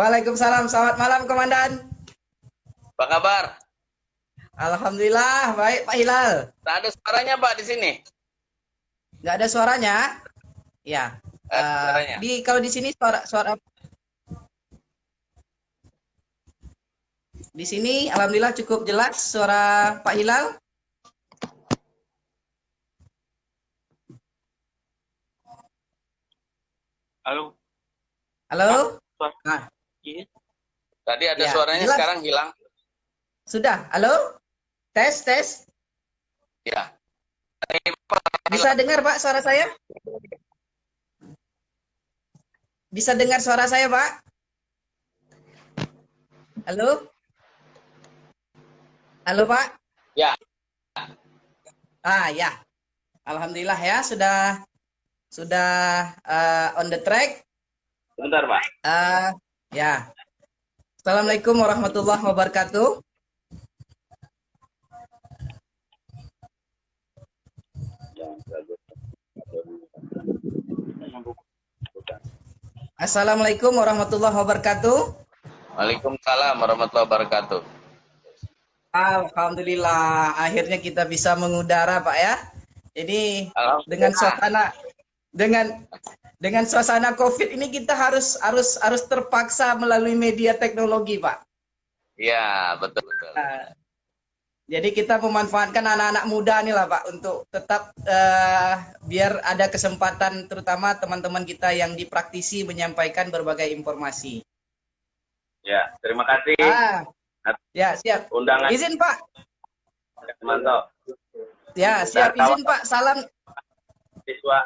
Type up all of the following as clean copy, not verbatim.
Waalaikumsalam, selamat malam Komandan. Apa kabar? Alhamdulillah, baik Pak Hilal. Tak ada suaranya Pak di sini. Nggak ada suaranya? Ya. Ada suaranya. Kalau di sini suara di sini alhamdulillah cukup jelas suara Pak Hilal. Halo. Halo? Nah. Tadi ada Ya, suaranya, jelas. sekarang hilang. Sudah. Halo? Tes, tes. Ya. Bisa dengar Pak suara saya? Bisa dengar suara saya, Pak? Halo? Halo, Pak? Ya. Ya. Alhamdulillah ya sudah on the track. Bentar Pak. Ya. Assalamualaikum warahmatullahi wabarakatuh. Assalamualaikum warahmatullahi wabarakatuh. Waalaikumsalam warahmatullahi wabarakatuh. Alhamdulillah, akhirnya kita bisa mengudara, Pak ya. Jadi dengan suasana COVID ini kita harus terpaksa melalui media teknologi, Pak. Iya, betul. Jadi kita memanfaatkan anak-anak muda nih lah Pak untuk tetap biar ada kesempatan terutama teman-teman kita yang di praktisi menyampaikan berbagai informasi. Ya, terima kasih. Ya, siap. Undangan. Izin Pak. Mantap. Ya, siap. Izin Pak. Salam. Siswa.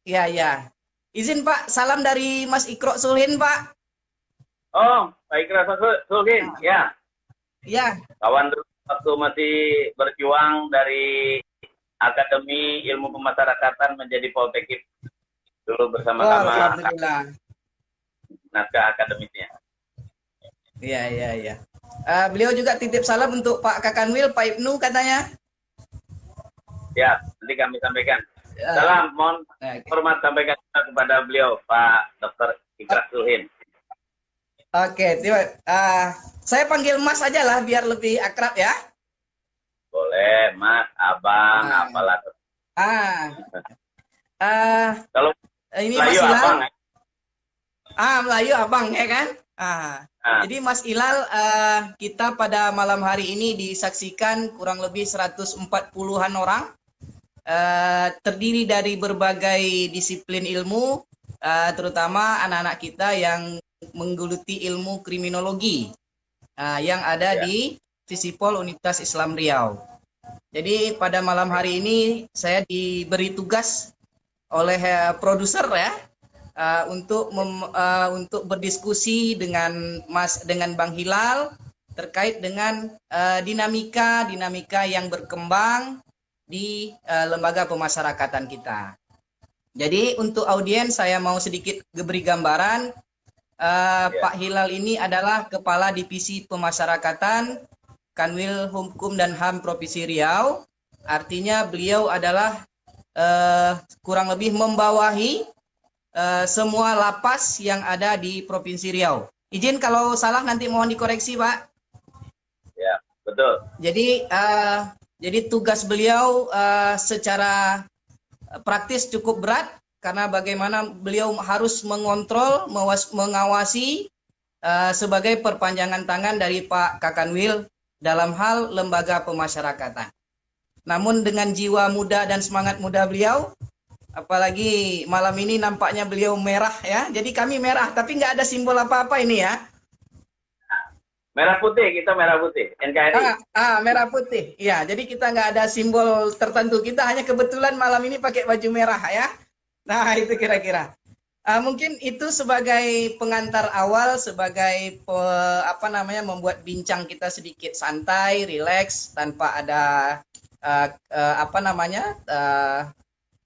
Ya. Izin Pak. Salam dari Mas Ikro Sulhin Pak. Oh, Pak Ikra Sulhin. Ya. Ya. Kawan dulu waktu masih berjuang dari Akademi Ilmu Pemasyarakatan menjadi Poltekip dulu bersama-sama. Alhamdulillah. Naskah akademisnya. Iya. Beliau juga titip salam untuk Pak Kakanwil, Pak Ibnu katanya. Ya, nanti kami sampaikan. Salam, mohon hormat sampaikan kepada beliau, Pak Dr. Ikra Sulhin. Oke, saya panggil Mas aja lah biar lebih akrab ya. Boleh, Mas, Abang, apalah. Kalau ini Melayu Mas Ilal. Abang, Melayu Abang ya kan? Jadi Mas Ilal, kita pada malam hari ini disaksikan kurang lebih 140-an orang, terdiri dari berbagai disiplin ilmu, terutama anak-anak kita yang menggeluti ilmu kriminologi yang ada di Visipol Universitas Islam Riau. Jadi pada malam hari ini saya diberi tugas oleh produser ya untuk berdiskusi dengan Bang Hilal terkait dengan dinamika yang berkembang di lembaga pemasyarakatan kita. Jadi untuk audiens saya mau sedikit beri gambaran. Pak Hilal ini adalah Kepala Divisi Pemasyarakatan Kanwil Hukum dan HAM Provinsi Riau. Artinya beliau adalah kurang lebih membawahi semua lapas yang ada di Provinsi Riau. Izin kalau salah nanti mohon dikoreksi Pak. Ya, betul. Jadi tugas beliau secara praktis cukup berat. Karena bagaimana beliau harus mengontrol, mengawasi sebagai perpanjangan tangan dari Pak Kakanwil dalam hal lembaga pemasyarakatan. Namun dengan jiwa muda dan semangat muda beliau, apalagi malam ini nampaknya beliau merah ya. Jadi kami merah, tapi nggak ada simbol apa-apa ini ya. Merah putih, kita merah putih, NKRI. Merah putih. Ya, jadi kita nggak ada simbol tertentu. Kita hanya kebetulan malam ini pakai baju merah ya. Nah, itu kira-kira. Mungkin itu sebagai pengantar awal, sebagai membuat bincang kita sedikit santai, rileks, tanpa ada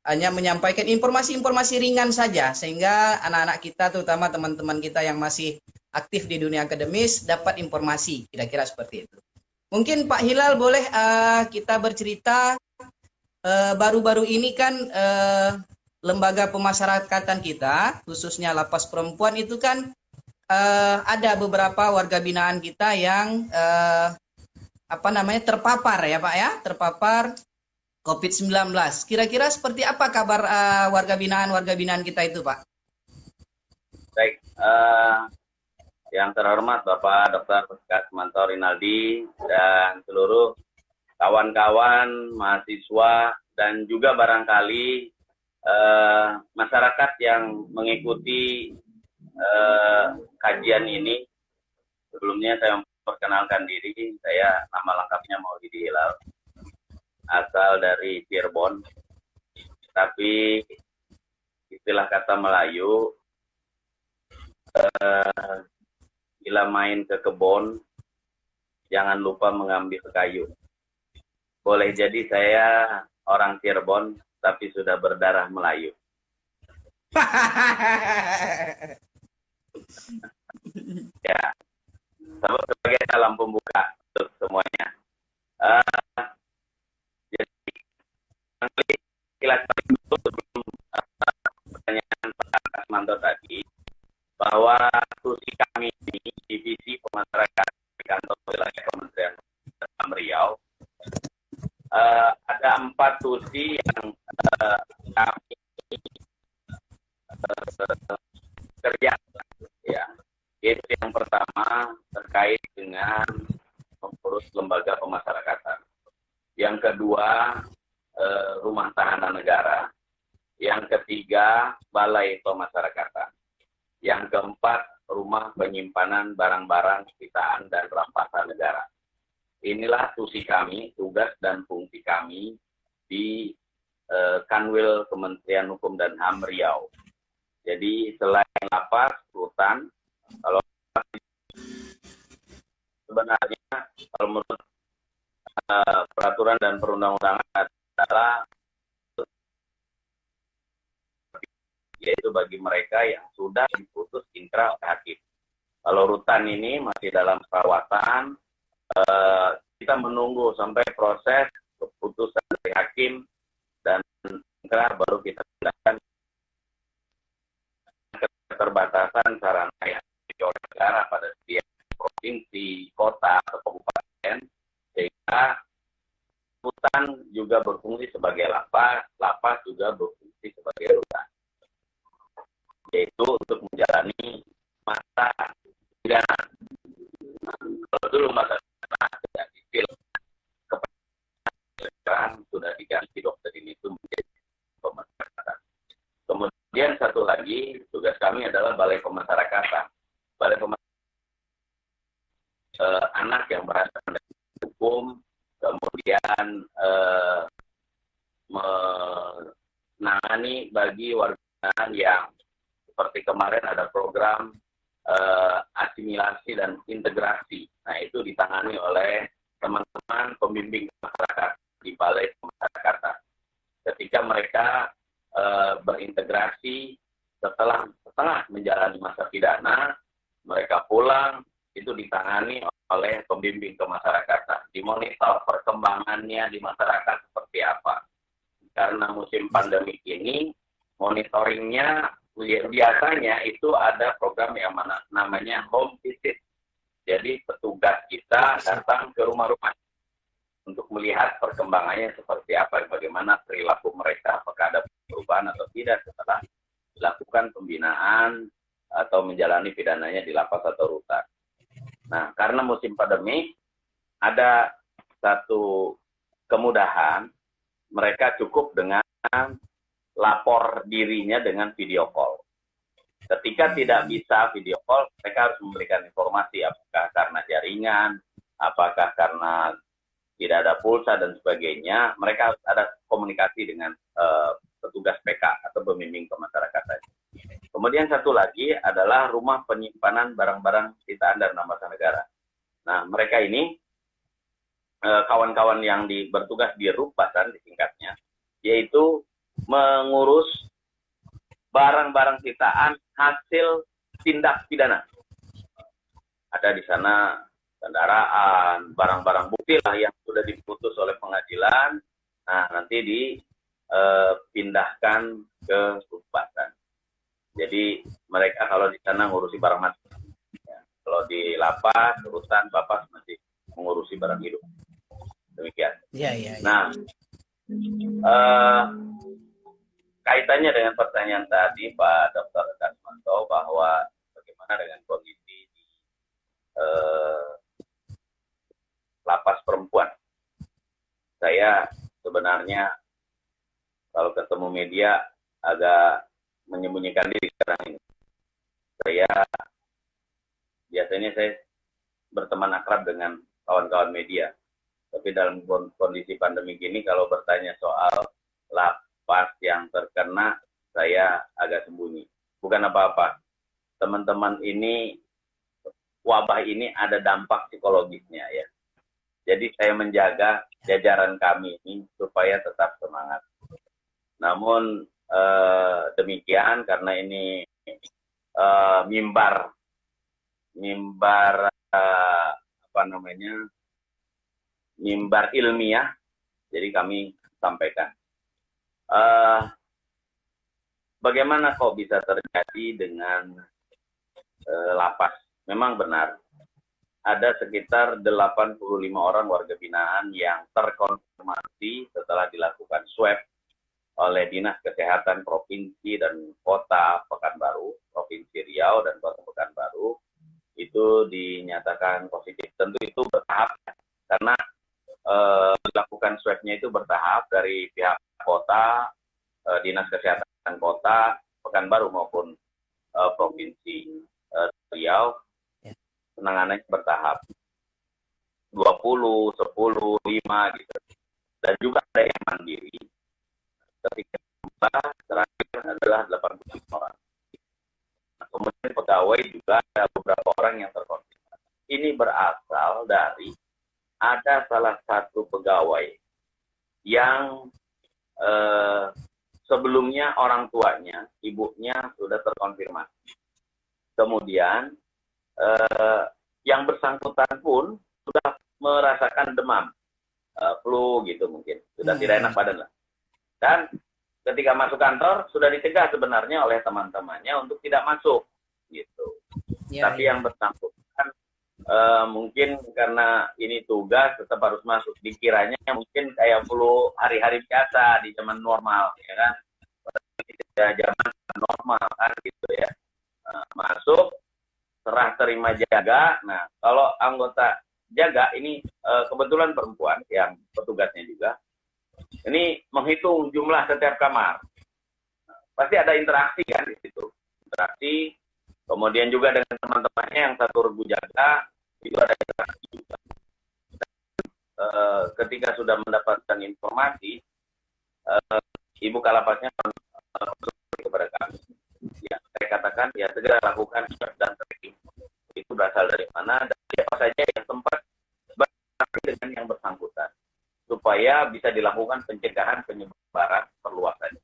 hanya menyampaikan informasi-informasi ringan saja, sehingga anak-anak kita, terutama teman-teman kita yang masih aktif di dunia akademis, dapat informasi, kira-kira seperti itu. Mungkin Pak Hilal boleh kita bercerita, baru-baru ini kan lembaga pemasyarakatan kita, khususnya lapas perempuan itu kan ada beberapa warga binaan kita yang terpapar ya Pak ya, terpapar COVID-19. Kira-kira seperti apa kabar warga binaan kita itu Pak? Baik, yang terhormat Bapak Dr. Kasmanto Rinaldi dan seluruh kawan-kawan, mahasiswa, dan juga barangkali masyarakat yang mengikuti kajian ini. Sebelumnya saya memperkenalkan diri, saya nama lengkapnya Maulidi Hilal, asal dari Cirebon, tapi istilah kata Melayu, bila main ke kebun, jangan lupa mengambil kayu. Boleh jadi saya orang Cirebon, tapi sudah berdarah Melayu. Ya, sebagai salam pembuka untuk semuanya. Jadi, kilas dulu sebelum pertanyaan Pak Kasmanto tadi, bahwa tusi kami ini, divisi pemasarakatan di kantor wilayah Kementerian Dalam Riau, ada 4 tusi yang kami kerjakan, ya. Itu yang pertama terkait dengan mengurus lembaga pemasyarakatan. Yang kedua, rumah tahanan negara. Yang ketiga, balai pemasyarakatan. Yang keempat, rumah penyimpanan barang-barang sitaan dan rampasan negara. Inilah tusi kami, tugas dan fungsi kami di Kanwil Kementerian Hukum dan HAM Riau. Jadi selain lapas, rutan, kalau sebenarnya kalau menurut peraturan dan perundang-undangan adalah yaitu bagi mereka yang sudah diputus inkrah oleh hakim. Kalau rutan ini masih dalam perawatan, kita menunggu sampai proses keputusan dari hakim dan inkrah baru kita tindakan keterbatasan sarana yang dimiliki oleh negara pada setiap provinsi, kota, atau kabupaten, sehingga rutan juga berfungsi sebagai lapas, lapas juga berfungsi sebagai rutan, yaitu untuk menjalani masa pidana. Kalau dulu masa pidana tidak dipilih, kepada sudah diganti doktrin itu menjadi pemasyarakatan. Kemudian satu lagi tugas kami adalah balai pemasyarakatan. Balai pemasyarakatan anak yang berasal dari hukum, kemudian menangani bagi warga yang seperti kemarin ada program asimilasi dan integrasi. Nah, itu ditangani oleh teman-teman pembimbing masyarakat di balai pemasyarakatan. Ketika mereka berintegrasi setelah menjalani masa pidana, mereka pulang, itu ditangani oleh pembimbing kemasyarakatan, dimonitor perkembangannya di masyarakat seperti apa. Karena musim pandemi ini, monitoringnya biasanya itu ada program yang namanya home visit. Jadi petugas kita datang ke rumah-rumah untuk melihat perkembangannya seperti apa, bagaimana perilaku mereka, apakah ada perubahan atau tidak setelah dilakukan pembinaan atau menjalani pidananya di lapas atau rutan. Nah, karena musim pandemi, ada satu kemudahan, mereka cukup dengan lapor dirinya dengan video call. Ketika tidak bisa video call, mereka harus memberikan informasi apakah karena jaringan, apakah karena tidak ada pulsa dan sebagainya. Mereka harus ada komunikasi dengan petugas PK atau pembimbing kemasyarakatan. Kemudian satu lagi adalah rumah penyimpanan barang-barang sitaan dan rampasan negara. Nah, mereka ini kawan-kawan yang bertugas di Rupasan disingkatnya, yaitu mengurus barang-barang sitaan hasil tindak pidana. Ada di sana kendaraan, barang-barang bukti lah yang sudah diputus oleh pengadilan, nah nanti dipindahkan ke Rupasan. Jadi mereka kalau di sana ngurusi barang mati. Kalau di lapas, urusan Bapak masih mengurusi barang hidup. Demikian. Iya, iya. Nah, kaitannya dengan pertanyaan tadi Pak Dr. Kasmanto bahwa bagaimana dengan kondisi di lapas perempuan. Saya sebenarnya kalau ketemu media agak menyembunyikan diri sekarang ini. Biasanya saya berteman akrab dengan kawan-kawan media. Tapi dalam kondisi pandemi ini kalau bertanya soal lapas yang terkena, saya agak sembunyi. Bukan apa-apa. Teman-teman ini, wabah ini ada dampak psikologisnya ya. Jadi saya menjaga jajaran kami ini supaya tetap semangat. Namun demikian karena ini mimbar mimbar ilmiah, jadi kami sampaikan. Bagaimana kok bisa terjadi dengan lapas? Memang benar, ada sekitar 85 orang warga binaan yang terkonfirmasi setelah dilakukan swab oleh Dinas Kesehatan Provinsi dan Kota Pekanbaru, Provinsi Riau dan Kota Pekanbaru, itu dinyatakan positif. Tentu itu bertahap, karena dilakukan swab-nya itu bertahap dari pihak kota, Dinas Kesehatan Kota Pekanbaru maupun Provinsi Riau, penanganannya bertahap. 20, 10, 5 gitu. Dan juga ada yang mandiri. Ketika terakhir adalah 85 orang. Nah, kemudian pegawai juga ada beberapa orang yang terkonfirmasi. Ini berasal dari ada salah satu pegawai yang sebelumnya orang tuanya, ibunya sudah terkonfirmasi. Kemudian yang bersangkutan pun sudah merasakan demam, flu gitu mungkin, sudah tidak enak badan lah. Dan ketika masuk kantor sudah dicegah sebenarnya oleh teman-temannya untuk tidak masuk gitu. Tapi yang bersangkutan mungkin karena ini tugas tetap harus masuk. Dikiranya mungkin kayak flu hari-hari biasa di zaman normal, ya kan? Zaman normal kan gitu ya. Masuk, serah terima jaga. Nah, kalau anggota jaga ini kebetulan perempuan yang petugasnya juga. Ini menghitung jumlah setiap kamar. Pasti ada interaksi kan di situ. Interaksi, kemudian juga dengan teman-temannya yang satu regu jaga, itu ada interaksi juga. Ketika sudah mendapatkan informasi, Ibu Kalapasnya kepada kami. Ya, saya katakan ya segera lakukan swab dan tracking. Itu berasal dari mana dan siapa saja yang sempat berinteraksi dengan yang bersangkutan, supaya bisa dilakukan pencegahan penyebaran perluasannya.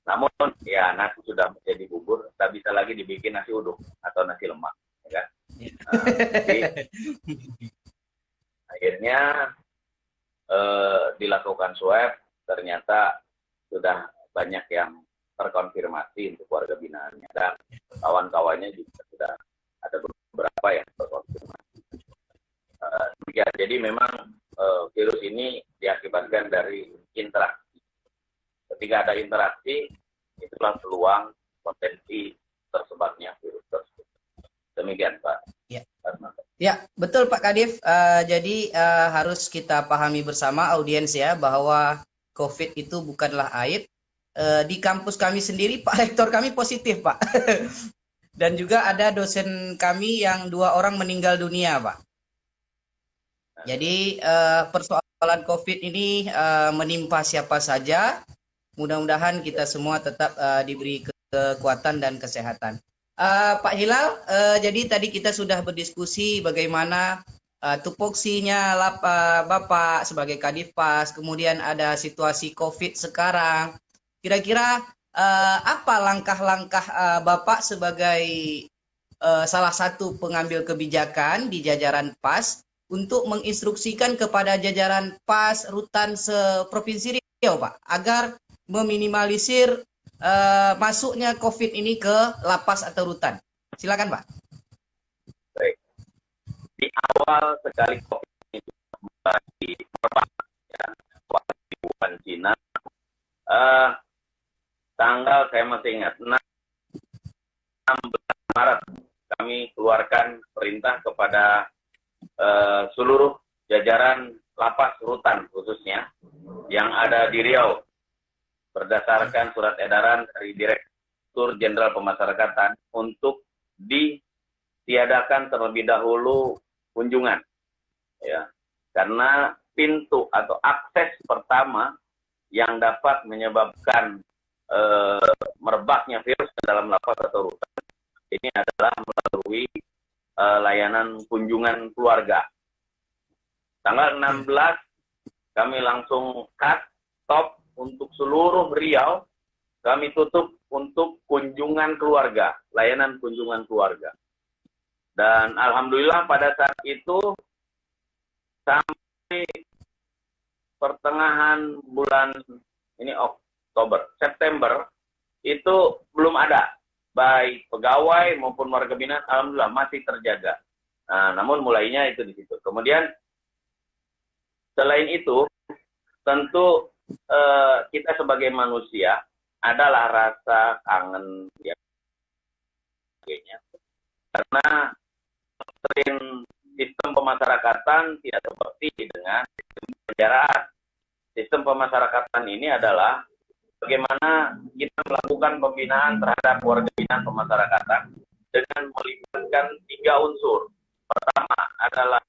Namun ya nasi sudah menjadi bubur, tak bisa lagi dibikin nasi uduk atau nasi lemak, ya kan? Jadi akhirnya dilakukan swab, ternyata sudah banyak yang terkonfirmasi untuk warga binaannya dan kawan-kawannya juga sudah ada beberapa yang terkonfirmasi. Ya, jadi memang virus ini diakibatkan dari interaksi. Ketika ada interaksi, itulah peluang potensi tersebarnya virus tersebut. Demikian, Pak. Ya, ya betul Pak Kadif. Jadi harus kita pahami bersama audiens ya bahwa COVID itu bukanlah aib. Di kampus kami sendiri, Pak Rektor kami positif, Pak. Dan juga ada dosen kami yang 2 orang meninggal dunia, Pak. Jadi persoalan COVID ini menimpa siapa saja. Mudah-mudahan kita semua tetap diberi kekuatan dan kesehatan. Pak Hilal, jadi tadi kita sudah berdiskusi bagaimana tupoksinya Bapak sebagai Kadifpas, kemudian ada situasi COVID sekarang. Kira-kira apa langkah-langkah Bapak sebagai salah satu pengambil kebijakan di jajaran PAS untuk menginstruksikan kepada jajaran PAS Rutan seprovinsi Riau, Pak, agar meminimalisir masuknya COVID ini ke lapas atau rutan? Silakan, Pak. Baik. di awal sekali COVID ini mulai merebak, ya, di Wuhan, Cina, tanggal saya masih ingat 16 Maret kami keluarkan perintah kepada seluruh jajaran lapas rutan khususnya yang ada di Riau berdasarkan surat edaran dari Direktur Jenderal Pemasyarakatan untuk ditiadakan terlebih dahulu kunjungan, ya, karena pintu atau akses pertama yang dapat menyebabkan merebaknya virus ke dalam lapas atau rutan ini adalah melalui layanan kunjungan keluarga. Tanggal 16 kami langsung cut, stop untuk seluruh Riau, kami tutup untuk kunjungan keluarga, layanan kunjungan keluarga. Dan alhamdulillah pada saat itu sampai pertengahan bulan ini September itu belum ada, baik pegawai maupun warga binaan, alhamdulillah masih terjaga. Nah, namun mulainya itu di situ. Kemudian selain itu, tentu kita sebagai manusia adalah rasa kangen ya, karena sistem pemasyarakatan tidak seperti dengan sistem penjaraan. Sistem pemasyarakatan ini adalah bagaimana kita melakukan pembinaan terhadap warga binaan pemasyarakatan dengan melibatkan 3 unsur. Pertama adalah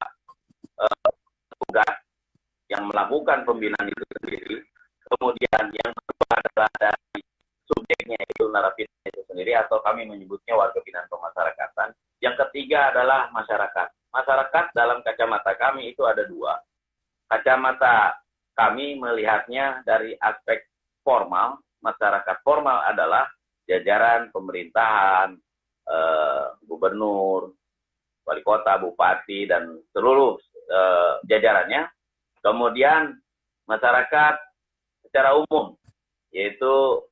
tugas yang melakukan pembinaan itu sendiri. Kemudian yang kedua adalah dari subjeknya itu narapidana itu sendiri atau kami menyebutnya warga binaan pemasyarakatan. Yang ketiga adalah masyarakat. Masyarakat dalam kacamata kami itu ada 2. Kacamata kami melihatnya dari aspek formal. Masyarakat formal adalah jajaran pemerintahan, gubernur, wali kota, bupati, dan seluruh jajarannya. Kemudian masyarakat secara umum, yaitu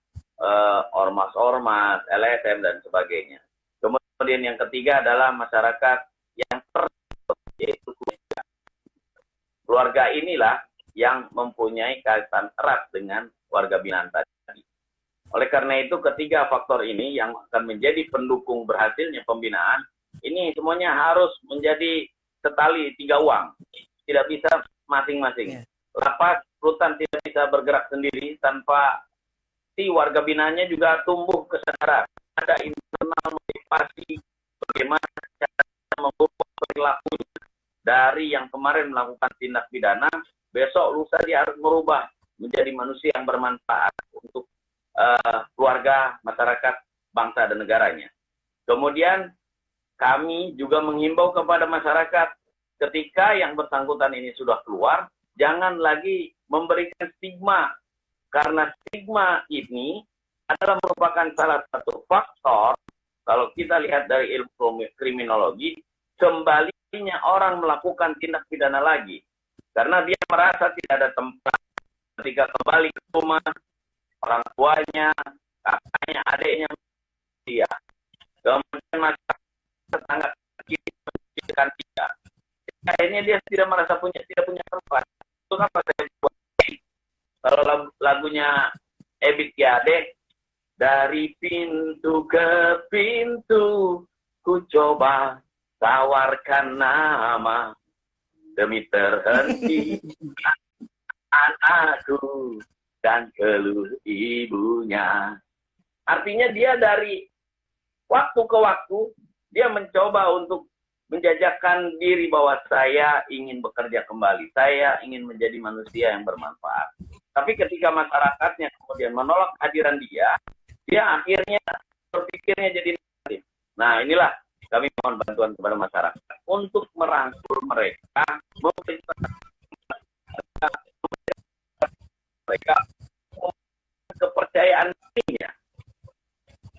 ormas-ormas, LSM, dan sebagainya. Kemudian yang ketiga adalah masyarakat yang yaitu keluarga. Keluarga inilah yang mempunyai kaitan erat dengan warga binaan tadi. Oleh karena itu, ketiga faktor ini yang akan menjadi pendukung berhasilnya pembinaan, ini semuanya harus menjadi setali 3 uang. Tidak bisa masing-masing. Lapas rutan tidak bisa bergerak sendiri tanpa si warga binaannya juga tumbuh kesadaran. Ada internal motivasi bagaimana cara mengubah perilaku dari yang kemarin melakukan tindak pidana, besok lusa dia harus merubah menjadi manusia yang bermanfaat untuk keluarga, masyarakat, bangsa, dan negaranya. Kemudian kami juga menghimbau kepada masyarakat ketika yang bersangkutan ini sudah keluar, jangan lagi memberikan stigma. Karena stigma ini adalah merupakan salah satu faktor, kalau kita lihat dari ilmu kriminologi, kembalinya orang melakukan tindak pidana lagi. Karena dia merasa tidak ada tempat ketika kembali ke rumah, orang tuanya, kakaknya, adiknya, dia. Kemudian masyarakat tetangga kita dia. Akhirnya dia tidak merasa tidak punya tempat. Itu kan saya buat. Kalau lagunya Ebit Gyade, dari pintu ke pintu ku coba tawarkan nama demi terhenti anakku dan keluh ibunya. Artinya dia dari waktu ke waktu dia mencoba untuk menjajakan diri bahwa saya ingin bekerja kembali, saya ingin menjadi manusia yang bermanfaat. Tapi ketika masyarakatnya kemudian menolak kehadiran dia akhirnya berpikirnya jadi negatif. Nah, inilah kami mohon bantuan kepada masyarakat untuk merangkul mereka, mereka kepercayaan dirinya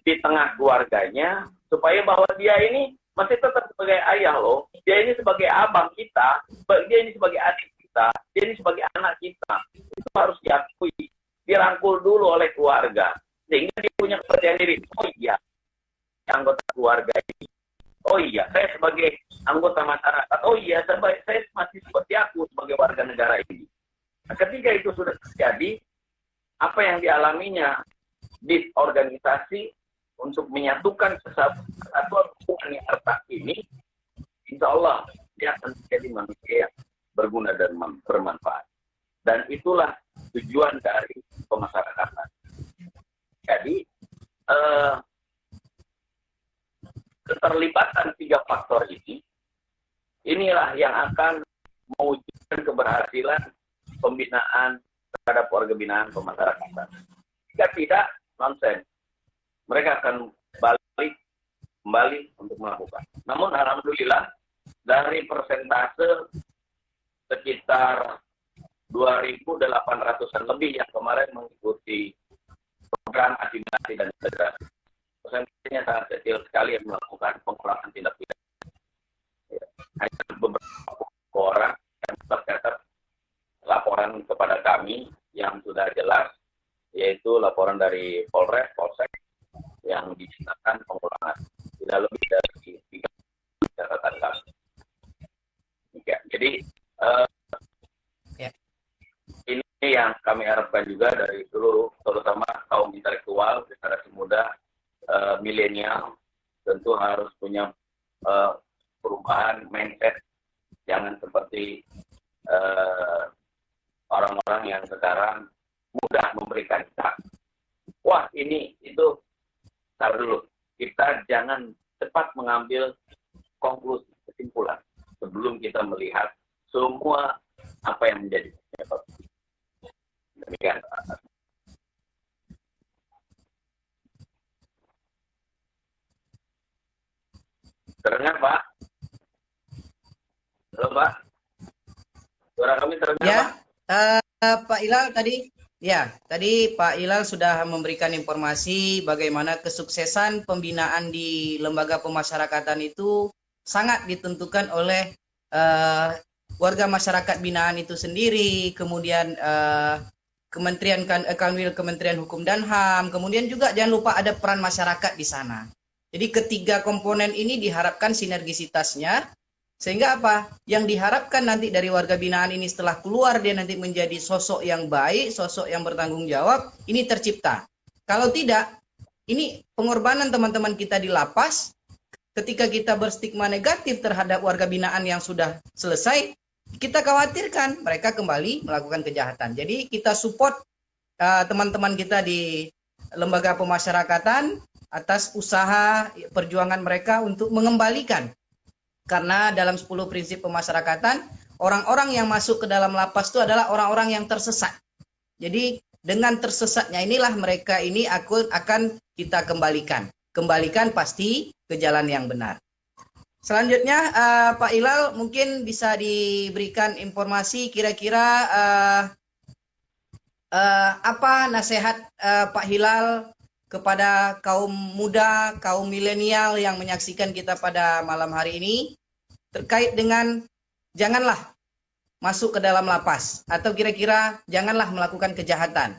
di tengah keluarganya, supaya bahwa dia ini masih tetap sebagai ayah loh, dia ini sebagai abang kita, dia ini sebagai adik kita, dia ini sebagai anak kita. Itu harus diakui, dirangkul dulu oleh keluarga, sehingga dia punya kepercayaan diri. Oh iya, anggota keluarga ini. Oh iya, saya sebagai anggota masyarakat. Oh ini. Nah, ketika itu sudah terjadi, apa yang dialaminya disorganisasi untuk menyatukan kesatuan hubungan yang retak ini, insya Allah dia akan menjadi manusia yang berguna dan bermanfaat. Dan itulah tujuan dari pemasyarakatan. Jadi, keterlibatan 3 faktor ini, inilah yang akan mewujudkan keberhasilan pembinaan terhadap warga binaan pemasyarakatan. Jika tidak, nonsen. Mereka akan kembali untuk melakukan. Namun alhamdulillah dari persentase sekitar 2.800-an lebih yang kemarin mengikuti program asimilasi dan integrasi. Persentasenya sangat kecil sekali yang melakukan pengulangan tindak pidana. Ya, hanya beberapa orang yang tercatat laporan kepada kami yang sudah jelas, yaitu laporan dari Polres, Polsek yang dinyatakan pengulangan. Tidak lebih dari 3 catatan kami. Ya, jadi ini yang kami harapkan juga dari seluruh, terutama kaum intelektual, generasi muda, milenial, tentu harus punya perubahan mindset. Jangan seperti orang-orang yang sekarang mudah memberikan hak. Wah, ini, itu. Tar dulu. Kita jangan cepat mengambil konklusi, kesimpulan, sebelum kita melihat semua apa yang menjadi penyebab. Demikian. Terdengar, Pak? Halo, Pak? Suara kami terdengar, Ya, Pak? Pak Ilal tadi Pak Ilal sudah memberikan informasi bagaimana kesuksesan pembinaan di lembaga pemasyarakatan itu sangat ditentukan oleh warga masyarakat binaan itu sendiri, kemudian Kementerian Hukum dan HAM, kemudian juga jangan lupa ada peran masyarakat di sana. Jadi ketiga komponen ini diharapkan sinergisitasnya, sehingga apa? Yang diharapkan nanti dari warga binaan ini setelah keluar dia nanti menjadi sosok yang baik, sosok yang bertanggung jawab, ini tercipta. Kalau tidak, ini pengorbanan teman-teman kita di lapas, ketika kita berstigma negatif terhadap warga binaan yang sudah selesai, kita khawatirkan mereka kembali melakukan kejahatan. Jadi kita support teman-teman kita di lembaga pemasyarakatan atas usaha perjuangan mereka untuk mengembalikan. Karena dalam 10 prinsip pemasyarakatan, orang-orang yang masuk ke dalam lapas itu adalah orang-orang yang tersesat. Jadi dengan tersesatnya inilah mereka ini akan kita kembalikan. Kembalikan pasti ke jalan yang benar. Selanjutnya Pak Ilal mungkin bisa diberikan informasi kira-kira apa nasihat Pak Hilal kepada kaum muda, kaum milenial yang menyaksikan kita pada malam hari ini terkait dengan janganlah masuk ke dalam lapas atau kira-kira janganlah melakukan kejahatan.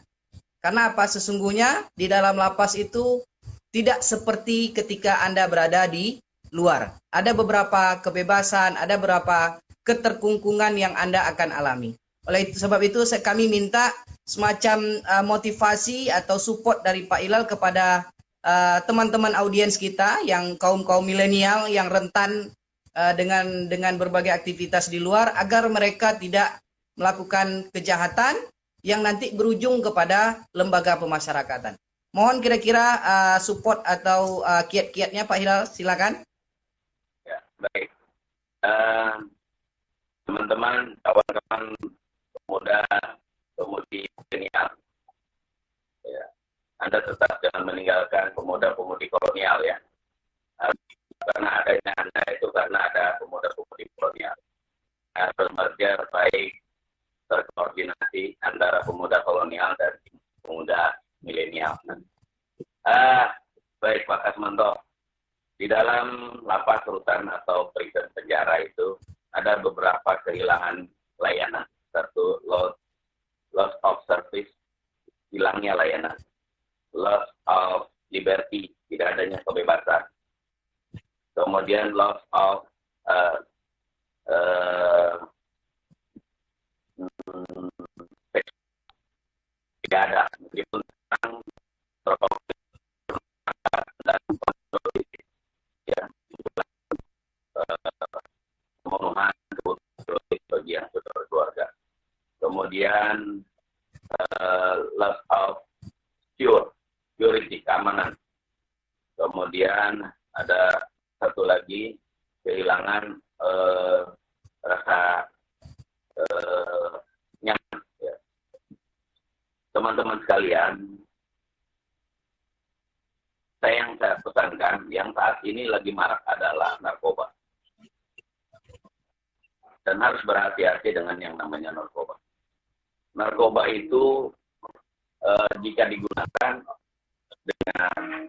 Karena apa? Sesungguhnya di dalam lapas itu tidak seperti ketika Anda berada di luar. Ada beberapa kebebasan, ada beberapa keterkungkungan yang Anda akan alami. Oleh sebab itu kami minta semacam motivasi atau support dari Pak Ilal kepada teman-teman audiens kita yang kaum-kaum milenial yang rentan dengan berbagai aktivitas di luar agar mereka tidak melakukan kejahatan yang nanti berujung kepada lembaga pemasyarakatan. Mohon kira-kira support atau kiat-kiatnya Pak Hilal, silakan. Ya, baik. Teman-teman, kawan-kawan pemuda, pemudi milenial, ya, Anda tetap jangan meninggalkan pemuda-pemudi kolonial ya. Karena adanya Anda itu karena ada pemuda-pemudi kolonial. Harus merger baik terkoordinasi antara pemuda kolonial dan pemuda milenial. Baik Pak Kasmanto, di dalam lapas rutan atau prison penjara itu ada beberapa kehilangan layanan. Satu, loss of service, hilangnya layanan. Loss of liberty, tidak adanya kebebasan. Kemudian loss of kemudian loss of security, keamanan. Kemudian ada satu lagi, kehilangan rasa nyaman. Ya. Teman-teman sekalian, yang saya pesankan, yang saat ini lagi marak adalah narkoba. Dan harus berhati-hati dengan yang namanya narkoba. Narkoba itu jika digunakan dengan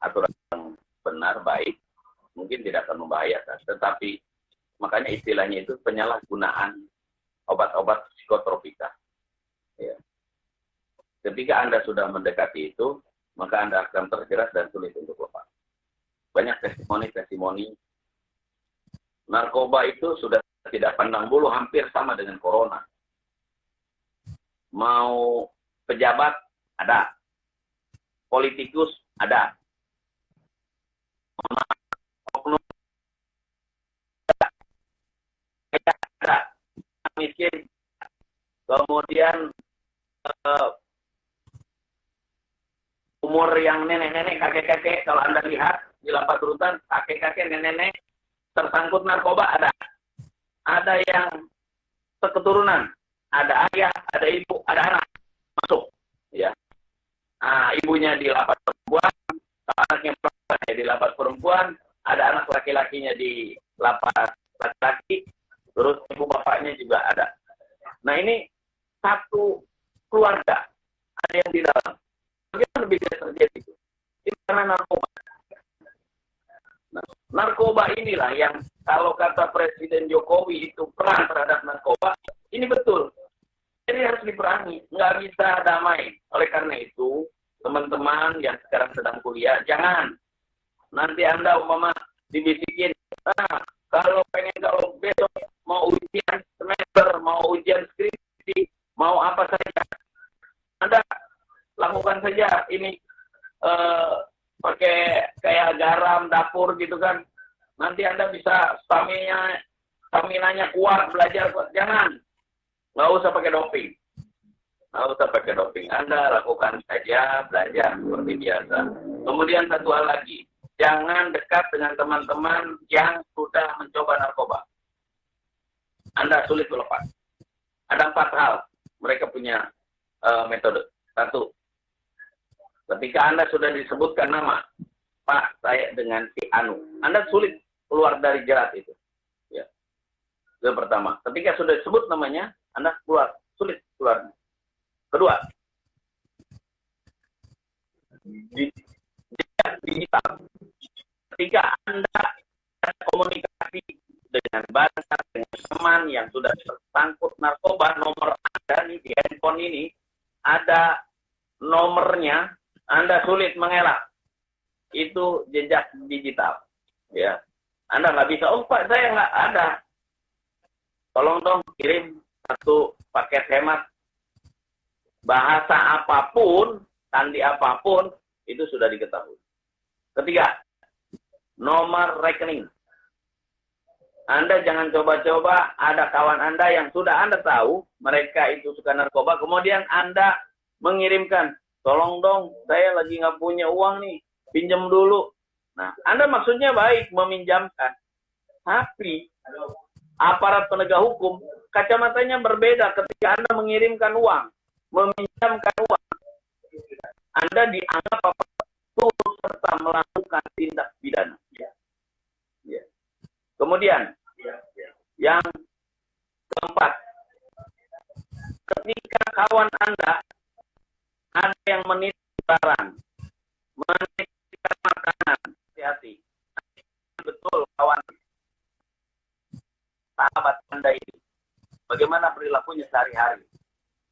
aturan yang benar, baik, mungkin tidak akan membahayakan. Tetapi makanya istilahnya itu penyalahgunaan obat-obat psikotropika. Ya. Ketika Anda sudah mendekati itu, maka Anda akan terjerat dan sulit untuk lepas. Banyak testimoni-testimoni. Narkoba itu sudah tidak pandang bulu, hampir sama dengan corona. Mau pejabat, ada. Politikus, ada. Oknum, ada. Miskin. Kemudian umur yang nenek-nenek, kakek-kakek, kalau Anda lihat di lapas rutan, kakek-kakek, nenek-nenek tersangkut narkoba ada. Ada yang seketurunan, ada ayah, ada ibu, ada anak masuk, ya. Ibunya di lapas perempuan, anaknya di lapas perempuan, ada anak laki-lakinya di lapas laki-laki, terus ibu bapaknya juga ada. Nah ini satu keluarga, ada yang di dalam. Bagaimana bisa terjadi itu? Ini karena narkoba. Nah, narkoba inilah yang kalau kata Presiden Jokowi itu perang terhadap narkoba, ini betul. Jadi harus diperangi, nggak bisa damai. Oleh karena itu, teman-teman yang sekarang sedang kuliah, jangan. Nanti Anda umpama dibisikin, kalau besok mau ujian semester, mau ujian skripsi, mau apa saja, Anda lakukan saja ini pakai kayak garam dapur gitu kan. Nanti Anda bisa stamina-nya kuat, belajar kuat. Jangan. Nggak usah pakai doping. Nggak usah pakai doping. Anda lakukan saja, belajar seperti biasa. Kemudian satu hal lagi. Jangan dekat dengan teman-teman yang sudah mencoba narkoba. Anda sulit melepas. Ada 4 hal. Mereka punya metode. 1. Ketika Anda sudah disebutkan nama, Pak, saya dengan si Anu, Anda sulit keluar dari jerat itu. Ya. Itu pertama. Ketika sudah disebut namanya, Anda keluar, sulit keluar. Kedua, digital. Ketika Anda komunikasi dengan bangsa, dengan teman yang sudah tersangkut narkoba, nomor Anda nih di handphone ini, ada nomornya, Anda sulit mengelak. Itu jejak digital. Ya, Anda nggak bisa, oh Pak, saya nggak ada. Tolong dong kirim 1 paket hemat. Bahasa apapun, sandi apapun, itu sudah diketahui. Ketiga, nomor rekening. Anda jangan coba-coba, ada kawan Anda yang sudah Anda tahu, mereka itu suka narkoba, kemudian Anda mengirimkan, tolong dong, saya lagi nggak punya uang nih, pinjam dulu. Nah, Anda maksudnya baik, meminjamkan. Tapi, aparat penegak hukum, kacamatanya berbeda ketika Anda mengirimkan uang, meminjamkan uang. Anda dianggap turut serta melakukan tindak pidana. Ya. Kemudian, yang keempat, ketika kawan Anda ada yang menitip barang, menitip makanan, hati-hati. Betul kawan sahabat Anda ini, bagaimana perilakunya sehari-hari.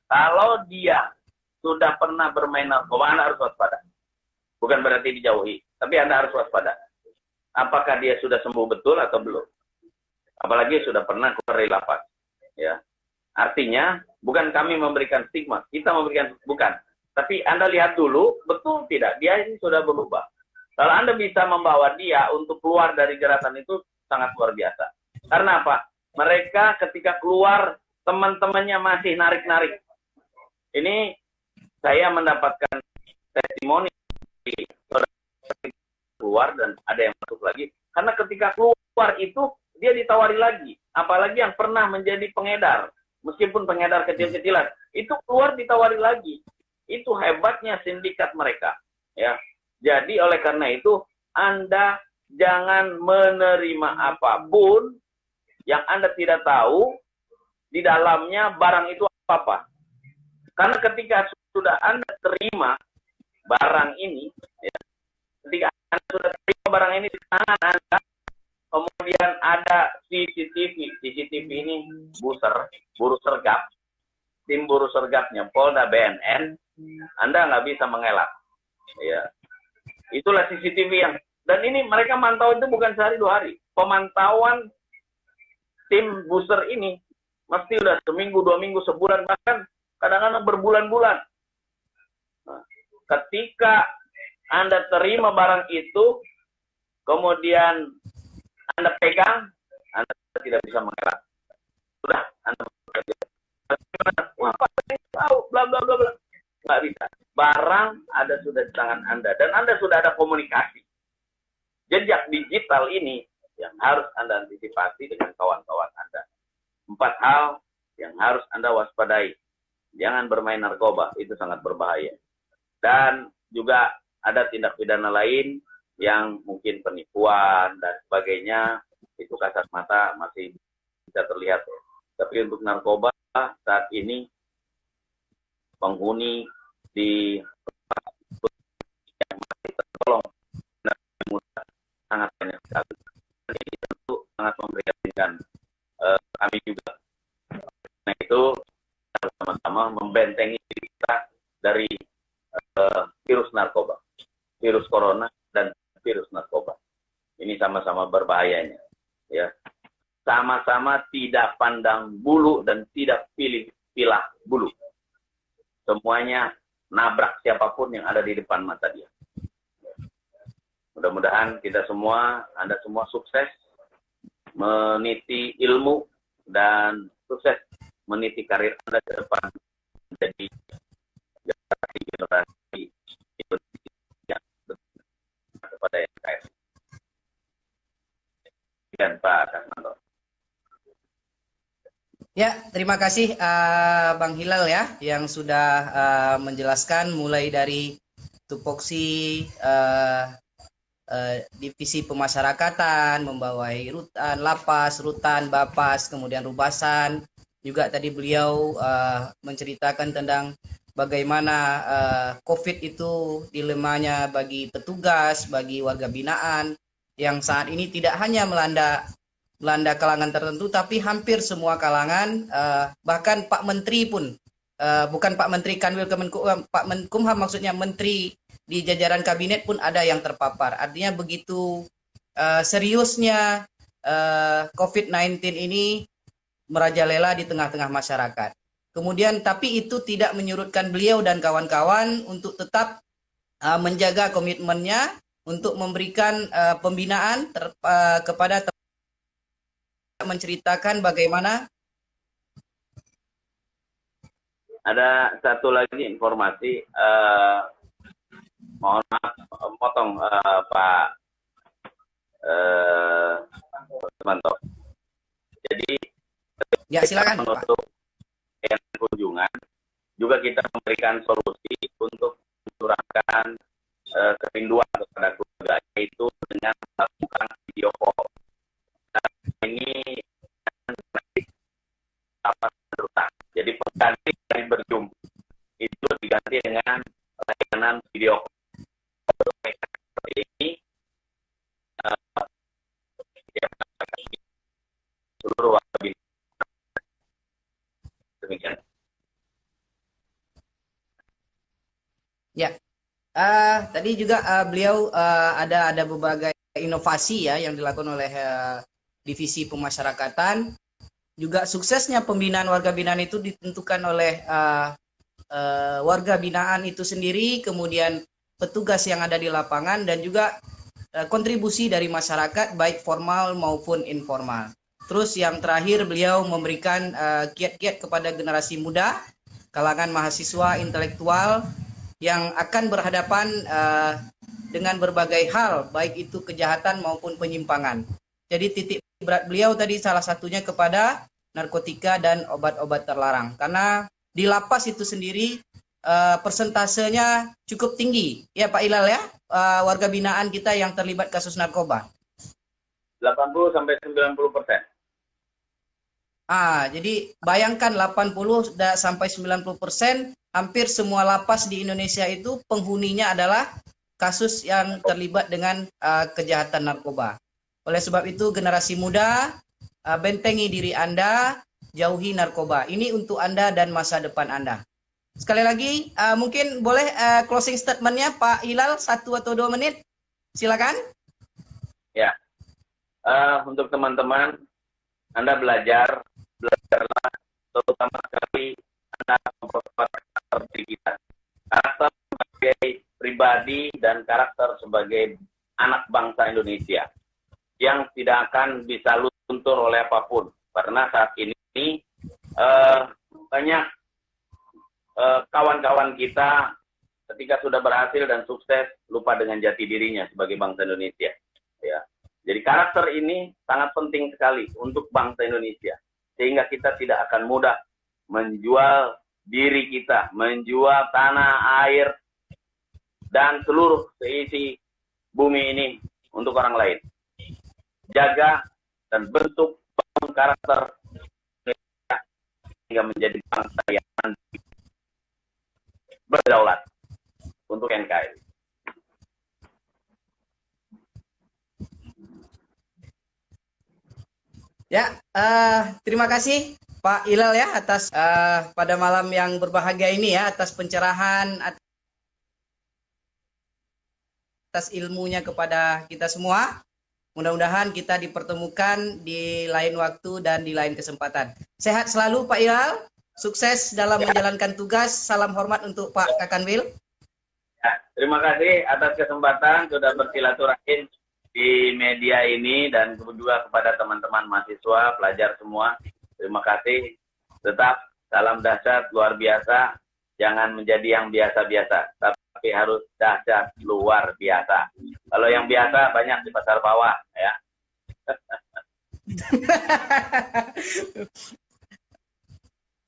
Kalau dia sudah pernah bermain narkoba, Anda harus waspada. Bukan berarti dijauhi, tapi Anda harus waspada. Apakah dia sudah sembuh betul atau belum? Apalagi sudah pernah keluar dari lapas. Ya. Artinya, bukan kami memberikan stigma, kita memberikan, bukan. Tapi Anda lihat dulu, betul tidak, dia ini sudah berubah. Kalau Anda bisa membawa dia untuk keluar dari jeratan itu, sangat luar biasa. Karena apa? Mereka ketika keluar teman-temannya masih narik-narik. Ini saya mendapatkan testimoni keluar dan ada yang masuk lagi. Karena ketika keluar itu dia ditawari lagi. Apalagi yang pernah menjadi pengedar, meskipun pengedar kecil-kecilan, itu keluar ditawari lagi. Itu hebatnya sindikat mereka. Ya, jadi oleh karena itu Anda jangan menerima apapun yang Anda tidak tahu di dalamnya barang itu apa. Karena ketika sudah Anda terima barang ini, ya, ketika Anda sudah terima barang ini di tangan Anda, kemudian ada CCTV ini buru sergap, tim buru sergapnya Polda BNN, Anda nggak bisa mengelak. Ya, itulah CCTV yang, dan ini mereka mantau itu bukan sehari 2 hari. Pemantauan tim booster ini mesti udah seminggu, 2 minggu, sebulan, bahkan kadang-kadang berbulan-bulan. Nah, ketika Anda terima barang itu, kemudian Anda pegang, Anda tidak bisa mengelak. Sudah, Anda bekerja. Wah, Pak, saya tahu, bla bla bla bla. Nggak bisa. Barang ada sudah di tangan Anda, dan Anda sudah ada komunikasi. Jejak digital ini yang harus Anda antisipasi dengan kawan-kawan Anda. 4 hal yang harus Anda waspadai. Jangan bermain narkoba, itu sangat berbahaya. Dan juga ada tindak pidana lain yang mungkin penipuan dan sebagainya, itu kasat mata masih bisa terlihat. Tapi untuk narkoba saat ini penghuni di yang masih tertolong sangat banyak sekali. Ini tentu sangat memprihatinkan kami juga. Nah itu sama-sama membentengi kita dari virus narkoba, virus corona dan virus narkoba. Ini sama-sama berbahayanya, ya. Sama-sama tidak pandang bulu dan tidak pilih-pilah bulu. Semuanya nabrak siapapun yang ada di depan mata dia. Mudah-mudahan kita semua, Anda semua sukses meniti ilmu dan sukses meniti karir Anda ke depan menjadi generasi Indonesia kepada NKRI. Dan Pak Kasmanto. Ya, terima kasih Bang Hilal ya yang sudah menjelaskan mulai dari tupoksi divisi pemasyarakatan, membawai rutan, lapas, rutan, bapas, kemudian rubasan. Juga tadi beliau menceritakan tentang bagaimana COVID itu dilemanya bagi petugas, bagi warga binaan yang saat ini tidak hanya melanda kalangan tertentu, tapi hampir semua kalangan, bahkan Pak Menteri pun, bukan Pak Menteri Kanwil Kemenkumham, Pak Menkumham maksudnya Menteri di jajaran kabinet pun ada yang terpapar. Artinya begitu seriusnya COVID-19 ini merajalela di tengah-tengah masyarakat. Kemudian tapi itu tidak menyurutkan beliau dan kawan-kawan untuk tetap menjaga komitmennya untuk memberikan pembinaan kepada menceritakan bagaimana. Ada satu lagi informasi, mohon maaf potong Pak Manto. Jadi ya silakan untuk kunjungan juga kita memberikan solusi untuk mencurahkan kerinduan kepada keluarga, yaitu dengan melakukan video call. Nah, ini apa terutama. Jadi pengganti dari berjumpa itu diganti dengan layanan video call. Seperti ini seluruh warga binaan. Demikian. Ya, tadi juga beliau ada berbagai inovasi ya yang dilakukan oleh divisi pemasyarakatan. Juga suksesnya pembinaan warga binaan itu ditentukan oleh warga binaan itu sendiri, kemudian petugas yang ada di lapangan, dan juga kontribusi dari masyarakat baik formal maupun informal. Terus yang terakhir beliau memberikan kiat-kiat kepada generasi muda, kalangan mahasiswa intelektual yang akan berhadapan dengan berbagai hal, baik itu kejahatan maupun penyimpangan. Jadi titik berat beliau tadi salah satunya kepada narkotika dan obat-obat terlarang. Karena di lapas itu sendiri persentasenya cukup tinggi, ya Pak Ilal ya, warga binaan kita yang terlibat kasus narkoba. 80 sampai 90%. Jadi bayangkan 80 sampai 90%, hampir semua lapas di Indonesia itu penghuninya adalah kasus yang terlibat dengan kejahatan narkoba. Oleh sebab itu generasi muda, bentengi diri Anda, jauhi narkoba. Ini untuk Anda dan masa depan Anda. Sekali lagi, mungkin boleh closing statement-nya Pak Hilal 1 atau 2 menit. Silakan. Ya, untuk teman-teman, Anda belajarlah, terutama sekali Anda memperkuat karakter diri kita. Karakter sebagai pribadi dan karakter sebagai anak bangsa Indonesia yang tidak akan bisa luntur oleh apapun. Karena saat ini banyak kawan-kawan kita ketika sudah berhasil dan sukses lupa dengan jati dirinya sebagai bangsa Indonesia. Ya. Jadi karakter ini sangat penting sekali untuk bangsa Indonesia. Sehingga kita tidak akan mudah menjual diri kita, menjual tanah, air, dan seluruh seisi bumi ini untuk orang lain. Jaga dan bentuk karakter Indonesia hingga menjadi bangsa yang berdaulat untuk NKRI. Ya, terima kasih Pak Hilal ya atas pada malam yang berbahagia ini ya, atas pencerahan, atas ilmunya kepada kita semua. Mudah-mudahan kita dipertemukan di lain waktu dan di lain kesempatan. Sehat selalu Pak Hilal, sukses dalam menjalankan tugas. Salam hormat untuk Pak Kakanwil. Ya, terima kasih atas kesempatan sudah bersilaturahim di media ini dan kedua kepada teman-teman mahasiswa, pelajar semua. Terima kasih. Tetap salam dahsyat luar biasa. Jangan menjadi yang biasa-biasa, tapi harus dahsyat luar biasa. Kalau yang biasa banyak di pasar bawah, ya.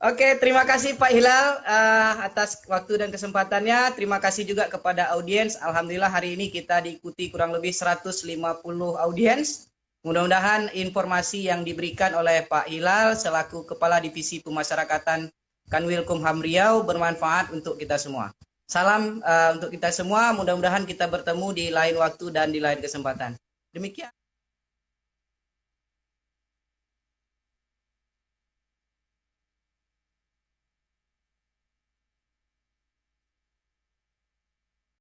Oke, terima kasih Pak Hilal atas waktu dan kesempatannya. Terima kasih juga kepada audiens. Alhamdulillah hari ini kita diikuti kurang lebih 150 audiens. Mudah-mudahan informasi yang diberikan oleh Pak Hilal selaku Kepala Divisi Pemasyarakatan Kanwilkumham Riau bermanfaat untuk kita semua. Salam untuk kita semua. Mudah-mudahan kita bertemu di lain waktu dan di lain kesempatan. Demikian.